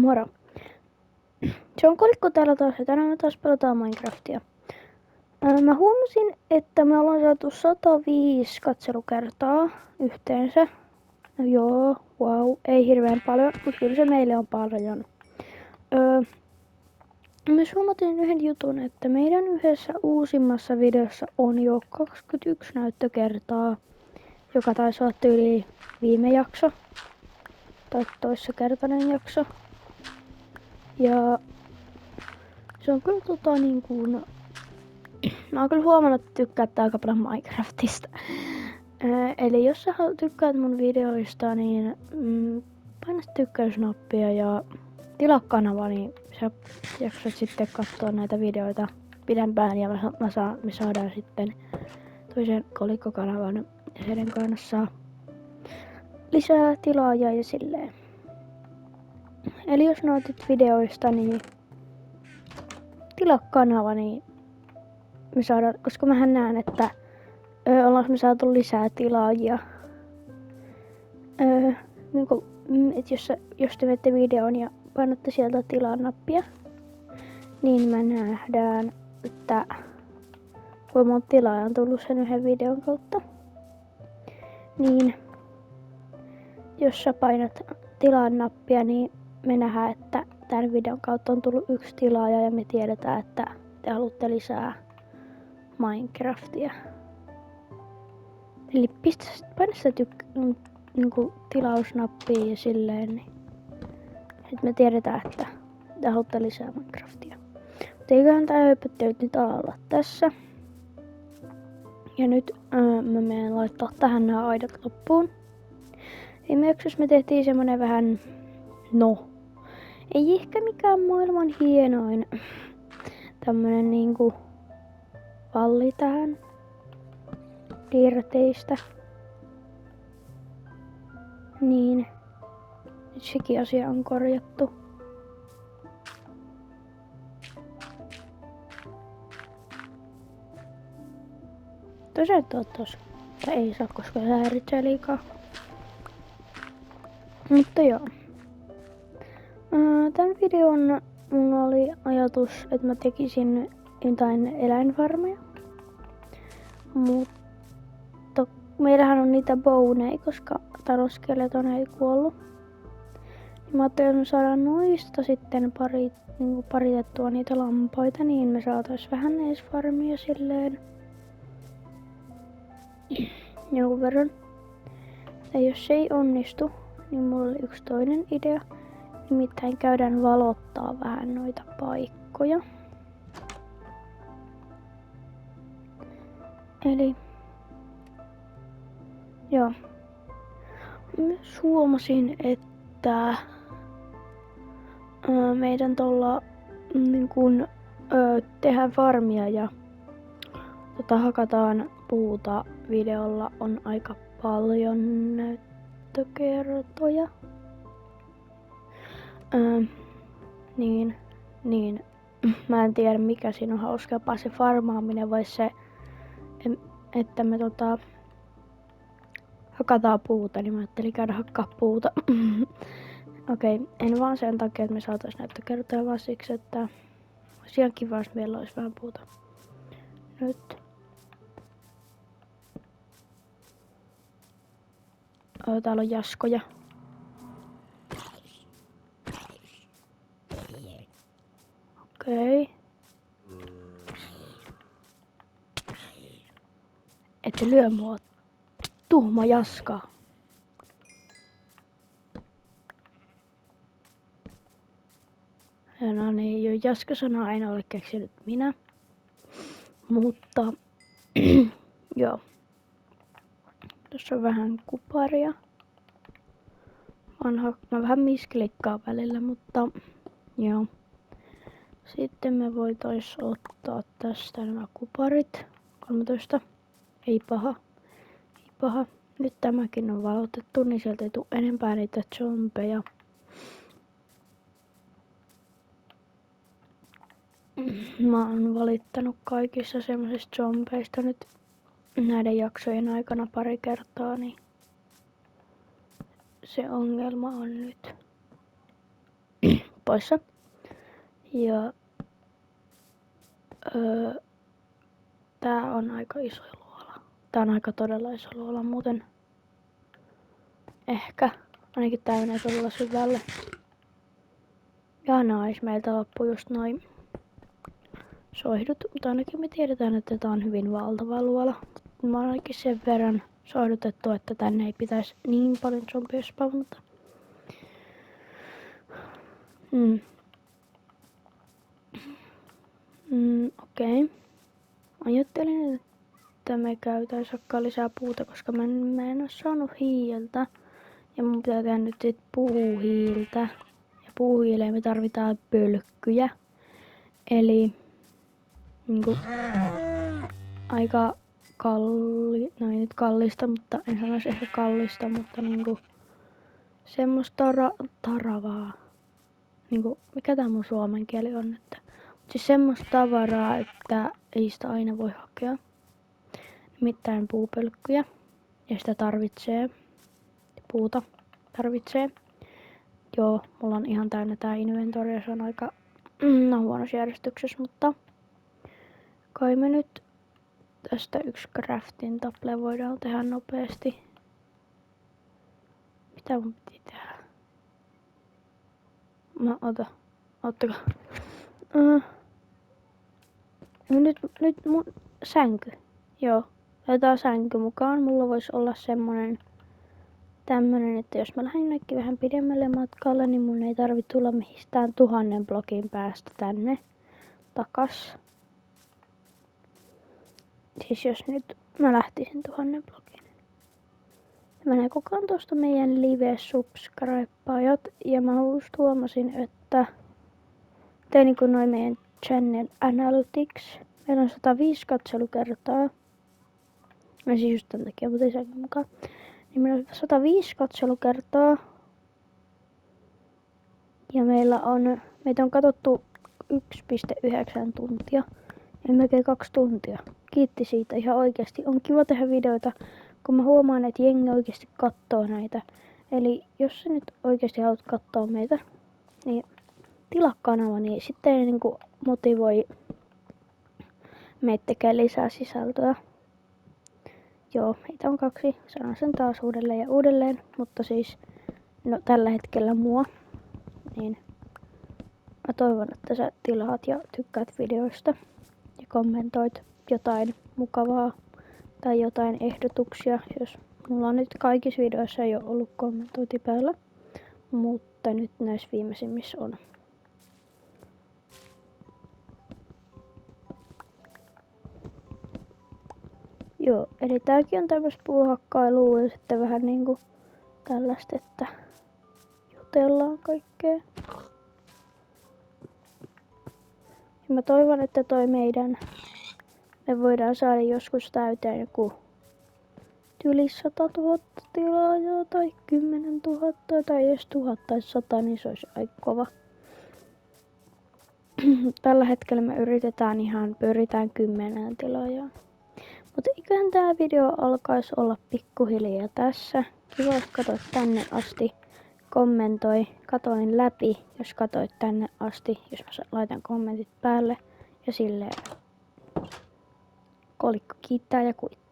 Moro! Se on Kolikko täällä taas ja tänään me taas pelataan Minecraftia. Mä huomasin, että me ollaan saatu 105 katselukertaa yhteensä. No joo, wow, ei hirveän paljon, mutta kyllä se meille on paljon. Me huomattiin yhden jutun, että meidän yhdessä uusimmassa videossa on jo 21 näyttökertaa, joka taisi olla tyyli viime jakso tai toissakertainen jakso. Ja se on kyllä niin kuin... Mä oon kyllä huomannut, että tykkäät aika paljon Minecraftista. Eli jos sä tykkäät mun videoista, niin paina tykkäysnappia ja tilaa kanava, niin sä jaksat sitten katsoa näitä videoita pidempään ja me saadaan sitten toisen kolikkokanavan ja heidän kanssa lisää tilaajia ja silleen. Eli jos nautit videoista, niin tilaa kanava, niin me saadaan, koska mähän näen, että ollaan me saatu lisää tilaajia. Niinku, jos te menette videoon ja painatte sieltä tilaa nappia, niin me nähdään, että kuinka monta tilaajaa on tullut sen yhden videon kautta. Niin jos sä painat tilaa nappia, niin me nähdään, että tämän videon kautta on tullut 1 tilaaja ja me tiedetään, että te haluatte lisää Minecraftia. Eli paina sitä niinku tilausnappia ja silleen, niin et me tiedetään, että te haluatte lisää Minecraftia. Mutta eiköhän tää höpöttelyt nyt olla tässä. Ja nyt mä menen laittaa tähän nämä aidat loppuun. Viime jaksossa me tehtiin semmonen vähän, no, ei ehkä mikään maailman hienoin tämmönen niinku valli tähän dirteistä. Niin, nyt sekin asia on korjattu. Tosiaan tossa. Ei saa, koska se häiritsee liikaa. Mutta joo. Tän videon mulla oli ajatus, että mä tekisin jotain eläinfarmeja. Mutta meillähän on niitä boneja, koska Thanos-skeleton ei kuollut. Niin mä ajattelin, että me saadaan noista sitten paritettua niitä lampaita, niin me saatais vähän ees farmia silleen. Jonkun verran. Ja jos se ei onnistu, niin mulla oli yksi toinen idea. Nimittäin käydään valottaa vähän noita paikkoja. Eli joo. Myös huomasin, että meidän tuolla niin kun tehdään farmia ja hakataan puuta videolla on aika paljon näyttökertoja. Niin, mä en tiedä mikä siinä on hauskempaa, se farmaaminen vai se, että me hakataan puuta, niin mä ajattelin käydä hakkaa puuta. Okei, en vaan sen takia, että me saatais näyttökertoja, vaan siksi, että olisi ihan kiva, jos meillä olisi vähän puuta. Nyt. Täällä on jaskoja. Okei. Ette lyö mua, tuhma jaska. Ja no niin, jaska-sanaa en ole keksinyt minä. Mutta joo. Tässä on vähän kuparia. Mä vähän misklikkaan välillä, mutta joo. Sitten me voitais ottaa tästä nämä kuparit. 13. Ei paha. Ei paha. Nyt tämäkin on valotettu, niin sieltä ei tule enempää niitä zombeja. Mä oon valittanut kaikissa semmosista zombeista nyt näiden jaksojen aikana pari kertaa, niin se ongelma on nyt poissa. Ja tää on aika iso luola. Tää on aika todella iso luola muuten. Ehkä. Ainakin tää menee todella syvälle. Ja meiltä loppui just noin soihdut, mutta ainakin me tiedetään, että tää on hyvin valtava luola. Mä oon ainakin sen verran soihdutettu, että tänne ei pitäisi niin paljon zombeja spawnata. Okei. Ajattelin, että me käytäis hakkaa lisää puuta, koska mä en oo saanut hiiltä. Ja mun pitää tehdä nyt sit puuhiiltä. Ja puuhiileen me tarvitaan pölkkyjä. Eli niinku aika no ei nyt kallista, mutta en sanoisi ehkä kallista, mutta niinku semmoista taravaa. Niinku, mikä tää mun suomen kieli on, että siis semmoista tavaraa, että ei sitä aina voi hakea. Nimittäin puupölkkyjä. Ja sitä tarvitsee. Puuta tarvitsee. Joo, mulla on ihan täynnä tää inventori ja se on aika huonossa järjestyksessä, mutta kai me nyt tästä yksi crafting table voidaan tehdä nopeasti. Mitä mun piti tehdä? Ottakaa. Nyt mun sänky. Joo, laitetaan sänky mukaan. Mulla voisi olla semmonen tämmönen, että jos mä lähden jonnekin vähän pidemmälle matkalle, niin mun ei tarvitse tulla mistään 1000 blokin päästä tänne takas. Siis jos nyt mä lähtisin 1000 blokin. Mä näin koko ajan tuosta meidän live-subscribeajat ja mä just huomasin, että tein niinku noin meidän channel analytics. Meillä on 105 katselukertaa. Mä siis just tän takia, mutta ei sen mukaan. Niin meillä on 105 katselukertaa. Ja meitä on katsottu 1,9 tuntia. Ja melkein 2 tuntia. Kiitti siitä ihan oikeesti. On kiva tehdä videoita, kun mä huomaan, että jengi oikeesti kattoo näitä. Eli jos sä nyt oikeesti haluat katsoa meitä, niin tilaa kanava, niin sitten ei niinku motivoi meitä tekemään lisää sisältöä. Joo, meitä on 2. Sanon sen taas uudelleen ja uudelleen, mutta siis no tällä hetkellä mua. Niin mä toivon, että sä tilaat ja tykkäät videoista ja kommentoit jotain mukavaa tai jotain ehdotuksia, jos mulla on nyt kaikissa videoissa ei ole ollut kommentointi päällä, mutta nyt näissä viimeisimmissä on. Joo, eli tääkin on tämmöistä puuhakkailua ja sitten vähän niinku tällaista, että jutellaan kaikkea. Ja mä toivon, että me voidaan saada joskus täyteen joku yli 100 000 tilaajaa tai 10 000 tai edes 1000 tai 100, niin se olisi aika kova. Tällä hetkellä me pyritään 10 tilaajaa. Mutta eiköhän tää video alkaisi olla pikkuhiljaa tässä. Kiva, jos katsoit tänne asti. Kommentoi, katoin läpi, jos katsoit tänne asti, jos mä laitan kommentit päälle. Ja silleen kolikko kiittää ja kuittaa.